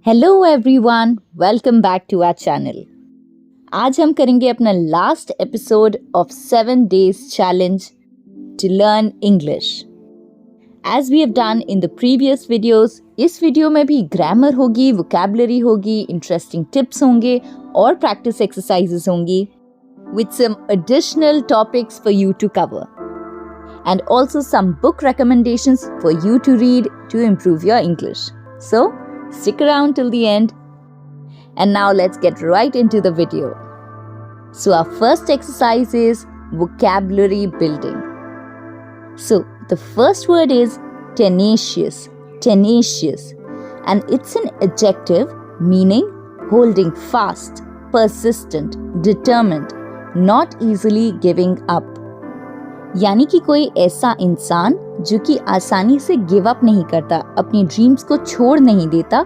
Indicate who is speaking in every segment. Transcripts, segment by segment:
Speaker 1: Hello everyone, welcome back to our channel. आज हम करेंगे अपना last episode of 7 days challenge to learn English. As we have done in the previous videos, इस video में भी grammar होगी, vocabulary होगी, इंटरेस्टिंग टिप्स होंगे और प्रैक्टिस एक्सरसाइजेस होंगी with some additional topics for you to cover and also some book recommendations for you to read to improve your English. So stick around till the end. And now let's get right into the video. So our first exercise is vocabulary building. So the first word is tenacious. Tenacious. And it's an adjective meaning holding fast, persistent, determined, not easily giving up. यानी कि कोई ऐसा इंसान जो कि आसानी से give up नहीं करता, अपनी ड्रीम्स को छोड़ नहीं देता,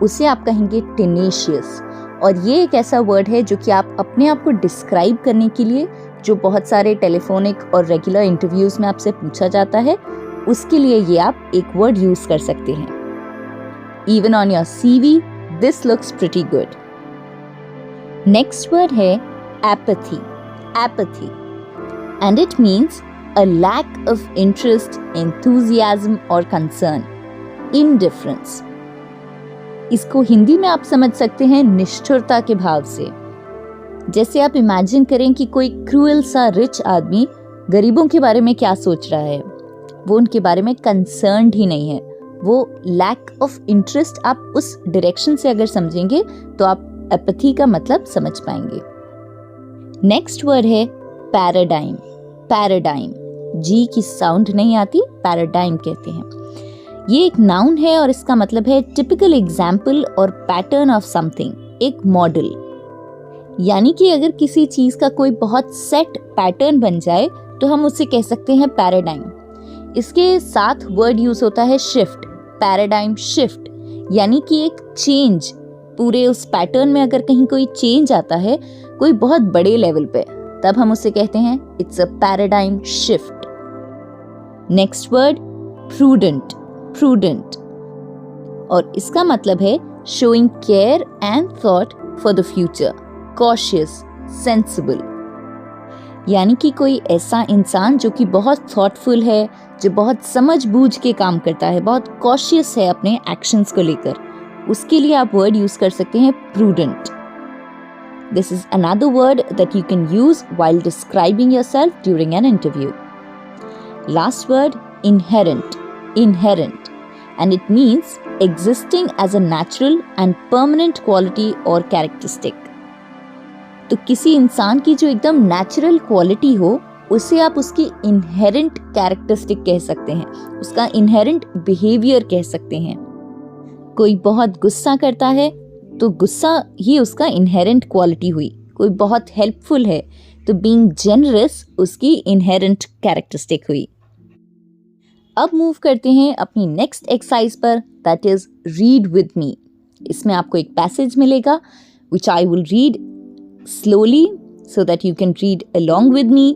Speaker 1: उसे आप कहेंगे टेनेशियस। और ये एक ऐसा वर्ड है जो कि आप अपने आप को डिस्क्राइब करने के लिए, जो बहुत सारे टेलीफोनिक और रेगुलर इंटरव्यूज में आपसे पूछा जाता है, उसके लिए ये आप एक वर्ड यूज कर सकते हैं। Even on your CV, this looks pretty good. Next word है apathy. Apathy. And it means a lack of interest, enthusiasm or concern. Indifference. इसको हिंदी में आप समझ सकते हैं निष्ठुरता के भाव से। जैसे आप इमेजिन करें कि कोई क्रूएल सा रिच आदमी गरीबों के बारे में क्या सोच रहा है, वो उनके बारे में कंसर्न्ड ही नहीं है। वो लैक ऑफ इंटरेस्ट, आप उस डायरेक्शन से अगर समझेंगे तो आप एपैथी का मतलब समझ पाएंगे। नेक्स्ट वर्ड है पैराडाइम। पैराडाइम, जी की साउंड नहीं आती, पैराडाइम कहते हैं। ये एक नाउन है और इसका मतलब है टिपिकल एग्जाम्पल और पैटर्न ऑफ समथिंग, एक मॉडल। यानी कि अगर किसी चीज का कोई बहुत सेट पैटर्न बन जाए तो हम उसे कह सकते हैं पैराडाइम। इसके साथ वर्ड यूज होता है शिफ्ट, पैराडाइम शिफ्ट, यानी कि एक चेंज, पूरे उस पैटर्न में अगर कहीं कोई चेंज आता है कोई बहुत बड़े लेवल पे, तब हम उसे कहते हैं it's a paradigm shift. Next word prudent. Prudent, और इसका मतलब है showing care and thought for the future, cautious, sensible. यानी कि कोई ऐसा इंसान जो कि बहुत थॉटफुल है, जो बहुत समझ बूझ के काम करता है, बहुत कॉशियस है अपने एक्शंस को लेकर, उसके लिए आप वर्ड यूज कर सकते हैं prudent. This is another word that you can use while describing yourself during an interview. Last word, inherent. Inherent. And it means existing as a natural and permanent quality or characteristic. तो किसी इंसान की जो एकदम natural quality हो, उसे आप उसकी इनहेरेंट कैरेक्टरिस्टिक कह सकते हैं, उसका इनहेरेंट बिहेवियर कह सकते हैं। कोई बहुत गुस्सा करता है तो गुस्सा ही उसका इनहेरेंट क्वालिटी हुई। कोई बहुत हेल्पफुल है तो बीइंग जेनरस उसकी इनहेरेंट कैरेक्टरिस्टिक हुई। अब मूव करते हैं अपनी नेक्स्ट एक्सरसाइज पर, that is read with me. इसमें आपको एक पैसेज मिलेगा which I will read slowly so that you can read along with me,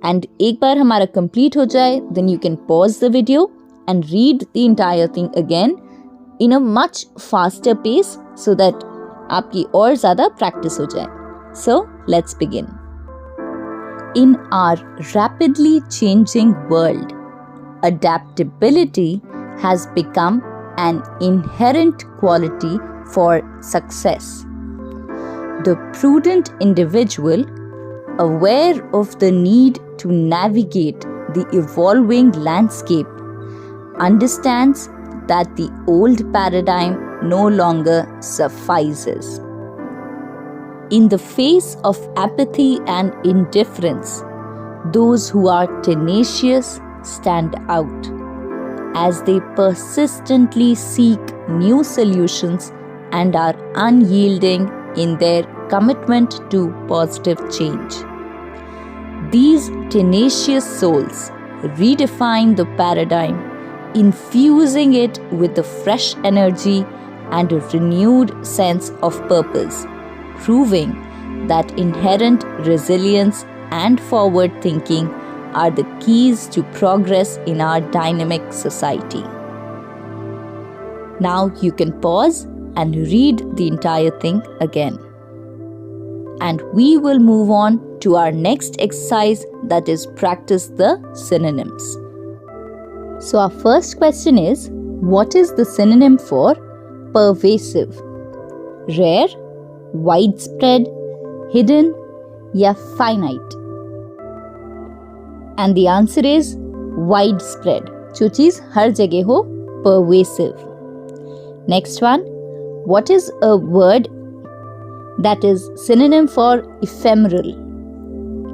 Speaker 1: and एक बार हमारा कंप्लीट हो जाए then you can pause the video and read the entire thing again in a much faster pace so that आपकी और ज़्यादा practice हो जाए. So let's begin. In our rapidly changing world, adaptability has become an inherent quality for success. The prudent individual, aware of the need to navigate the evolving landscape, understands that the old paradigm no longer suffices. In the face of apathy and indifference, those who are tenacious stand out as they persistently seek new solutions and are unyielding in their commitment to positive change. These tenacious souls redefine the paradigm, infusing it with a fresh energy and a renewed sense of purpose, proving that inherent resilience and forward thinking are the keys to progress in our dynamic society. Now you can pause and read the entire thing again. And we will move on to our next exercise, that is practice the synonyms. So our first question is, what is the synonym for pervasive? Rare, widespread, hidden या finite? And the answer is widespread, जो चीज हर जगह हो, pervasive. Next one, what is a word that is synonym for ephemeral?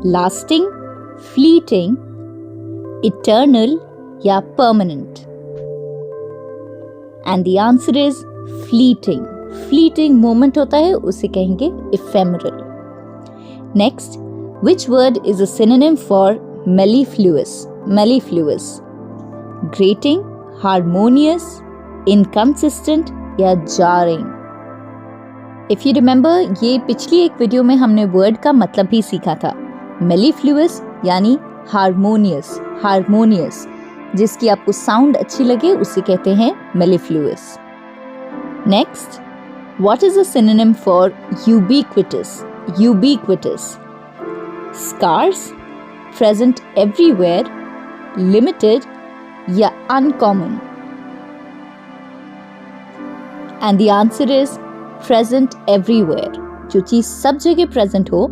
Speaker 1: Lasting, fleeting, eternal या permanent? And the answer is fleeting. Fleeting moment होता है, उसे कहेंगे ephemeral. Next, which word is a synonym for mellifluous? Mellifluous. Grating, harmonious, inconsistent या jarring? If you remember, ये पिछली एक video में हमने वर्ड का मतलब भी सीखा था. mellifluous यानी harmonious, harmonious, जिसकी आपको साउंड अच्छी लगे उसे कहते हैं mellifluous. Next, what is a synonym for ubiquitous? Ubiquitous. Scarce, present everywhere, limited या uncommon? And the answer is present everywhere. जो चीज सब जगह present हो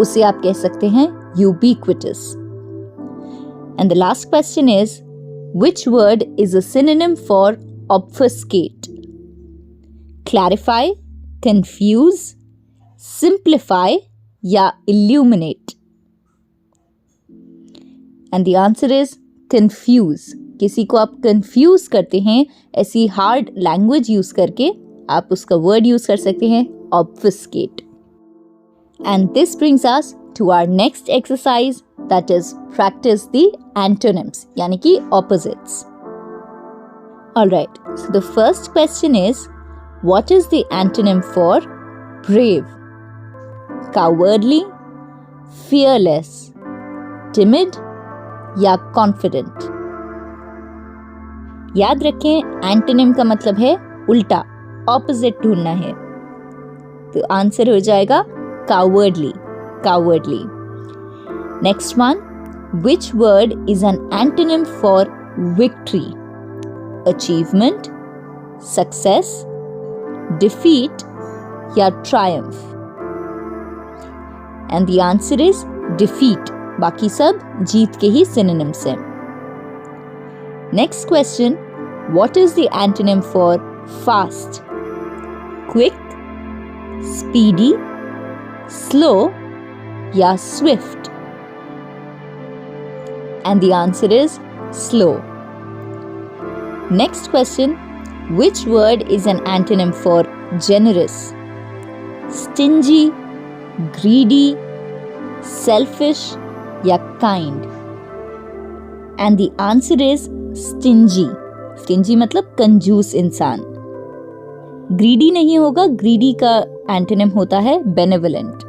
Speaker 1: उसे आप कह सकते हैं ubiquitous. And the last question is, which word is a synonym for obfuscate? Clarify, confuse, simplify या illuminate? And the answer is confuse. किसी को आप confuse करते हैं ऐसी hard language use करके, आप उसका word use कर सकते हैं obfuscate. And this brings us to our next exercise, that is practice the antonyms, यानी कि opposites. Alright, so the first question is, what is the antonym for brave? Cowardly, fearless, timid या confident? याद रखें, antonym का मतलब है उल्टा, opposite ढूंढना है. तो आंसर हो जाएगा cowardly, cowardly. Next one, which word is an antonym for victory? Achievement, success, defeat या triumph? And the answer is defeat. बाकी सब जीत के ही synonyms हैं. Next question, what is the antonym for fast? Quick, speedy, slow या swift? And the answer is slow. Next question, which word is an antonym for generous? Stingy, greedy, selfish या kind? And the answer is stingy. Stingy मतलब कंजूस इंसान. Greedy नहीं होगा, greedy का antonym होता है benevolent.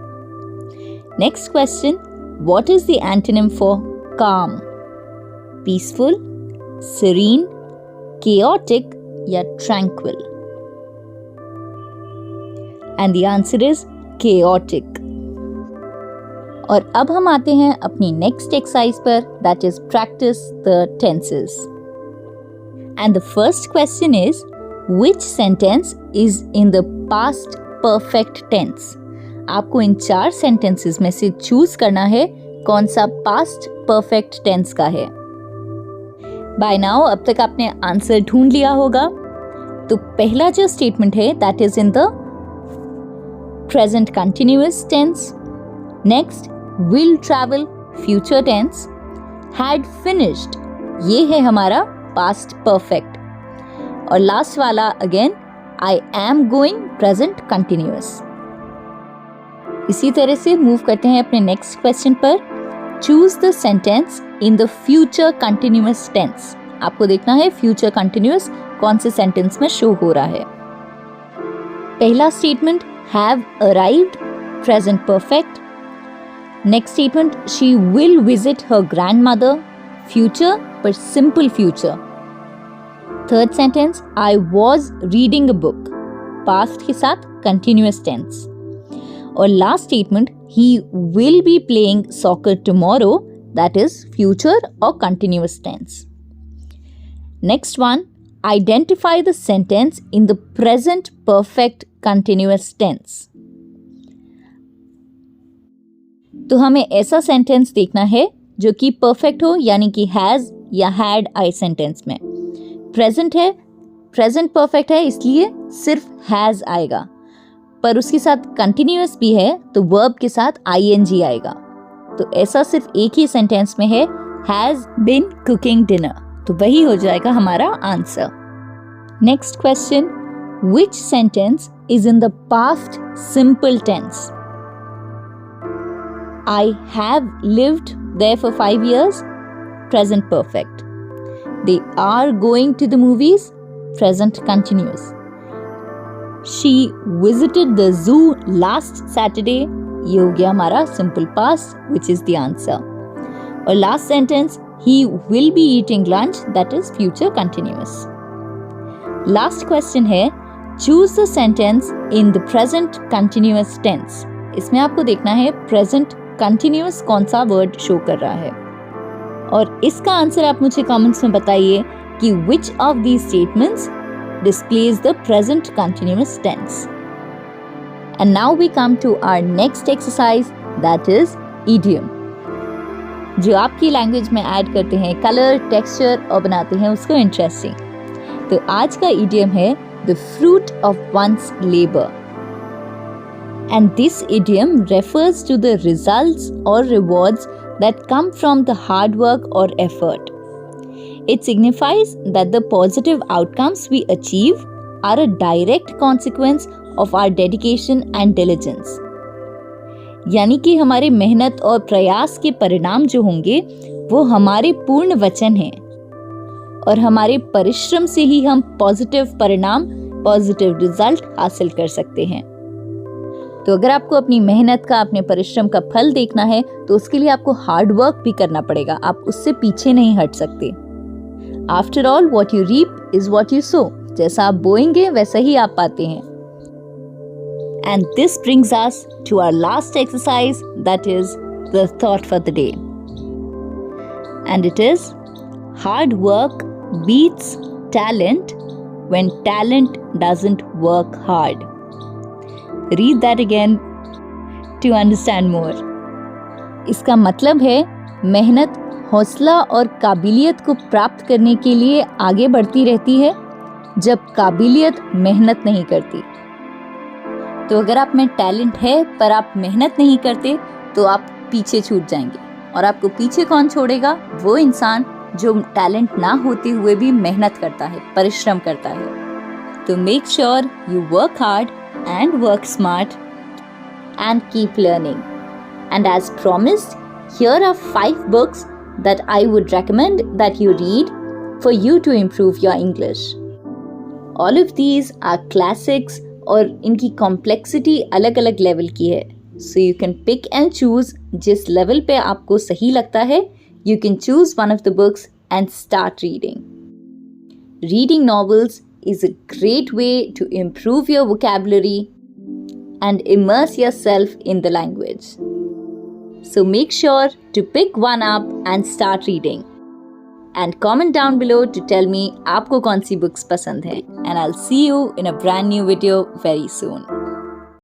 Speaker 1: Next question, what is the antonym for calm? Peaceful, serene, chaotic या tranquil? And the answer is chaotic. और अब हम आते हैं अपनी नेक्स्ट एक्सरसाइज पर, that is practice the tenses. And the first question is, which sentence is in the past perfect tense? आपको इन 4 सेंटेंसेस में से चूज करना है कौन सा पास्ट परफेक्ट टेंस का है. बाय नाउ अब तक आपने आंसर ढूंढ लिया होगा. तो पहला जो स्टेटमेंट है that is in the present continuous tense. Next, will travel future tense. had finished, ये है हमारा past perfect. और लास्ट वाला again I am going present continuous. इसी तरह से मूव करते हैं अपने नेक्स्ट क्वेश्चन पर. Choose the sentence in the future continuous tense. आपको देखना है फ्यूचर कंटिन्यूअस कौन से सेंटेंस में शो हो रहा है. पहला statement have arrived, present perfect. Next statement, she will visit her grandmother, future but simple future. Third sentence, I was reading a book, past के साथ कंटिन्यूअस टेंस। और last statement, he will be playing soccer tomorrow, that is future और continuous tense. Next one, identify the sentence in the present perfect continuous tense. तो हमें ऐसा sentence देखना है जो कि परफेक्ट हो, यानी कि हैज या हैड आई सेंटेंस में। प्रेजेंट है, प्रेजेंट परफेक्ट है, इसलिए सिर्फ हैज आएगा, पर उसके साथ कंटिन्यूअस भी है तो वर्ब के साथ आईएनजी आएगा। तो ऐसा सिर्फ एक ही सेंटेंस में है, हैज बीन कुकिंग डिनर, तो वही हो जाएगा हमारा answer. Next question, which sentence is in the past simple tense? I have lived there for 5 years, present perfect. They are going to the movies, present continuous. She visited the zoo last Saturday, ये हो गया हमारा simple past, which is the answer. और last sentence, he will be eating lunch, that is future continuous. Last question है, choose the sentence in the present continuous tense. इसमें आपको देखना है present कंटिन्यूअस कौन सा वर्ड शो कर रहा है, और इसका आंसर आप मुझे कमेंट्स में बताइए कि which of these statements displays the present continuous tense. And now we come to our next exercise, that is idiom, जो आपकी लैंग्वेज में ऐड करते हैं कलर, टेक्सचर और बनाते हैं उसको इंटरेस्टिंग। तो आज का idiom है the fruit of one's labor. And this idiom refers to the results or rewards that come from the hard work or effort. It signifies that the positive outcomes we achieve are a direct consequence of our dedication and diligence. यानी कि हमारे मेहनत और प्रयास के परिणाम जो होंगे वो हमारे पूर्ण वचन हैं, और हमारे परिश्रम से ही हम पॉजिटिव परिणाम, पॉजिटिव रिजल्ट हासिल कर सकते हैं। तो अगर आपको अपनी मेहनत का, अपने परिश्रम का फल देखना है तो उसके लिए आपको हार्ड वर्क भी करना पड़ेगा, आप उससे पीछे नहीं हट सकते। After all what you reap is what you sow, जैसा आप बोएंगे वैसा ही आप पाते हैं। And this brings us to our last exercise, that is the thought for the day, and it is hard work beats talent when talent doesn't work hard. Read that again to understand more. इसका मतलब है मेहनत हौसला और काबिलियत को प्राप्त करने के लिए आगे बढ़ती रहती है, जब काबिलियत मेहनत नहीं करती। तो अगर आप में टैलेंट है पर आप मेहनत नहीं करते तो आप पीछे छूट जाएंगे, और आपको पीछे कौन छोड़ेगा? वो इंसान जो टैलेंट ना होते हुए भी मेहनत करता है, परिश्रम करता है। तो make sure you work hard and work smart and keep learning. And as promised, here are 5 books that I would recommend that you read for you to improve your English. All of these are classics और इनकी complexity अलग-अलग level की है, so you can pick and choose जिस level पे आपको सही लगता है, you can choose one of the books and start reading. Reading novels is a great way to improve your vocabulary and immerse yourself in the language. So make sure to pick one up and start reading. And comment down below to tell me आपको कौन सी books पसंद हैं. And I'll see you in a brand new video very soon.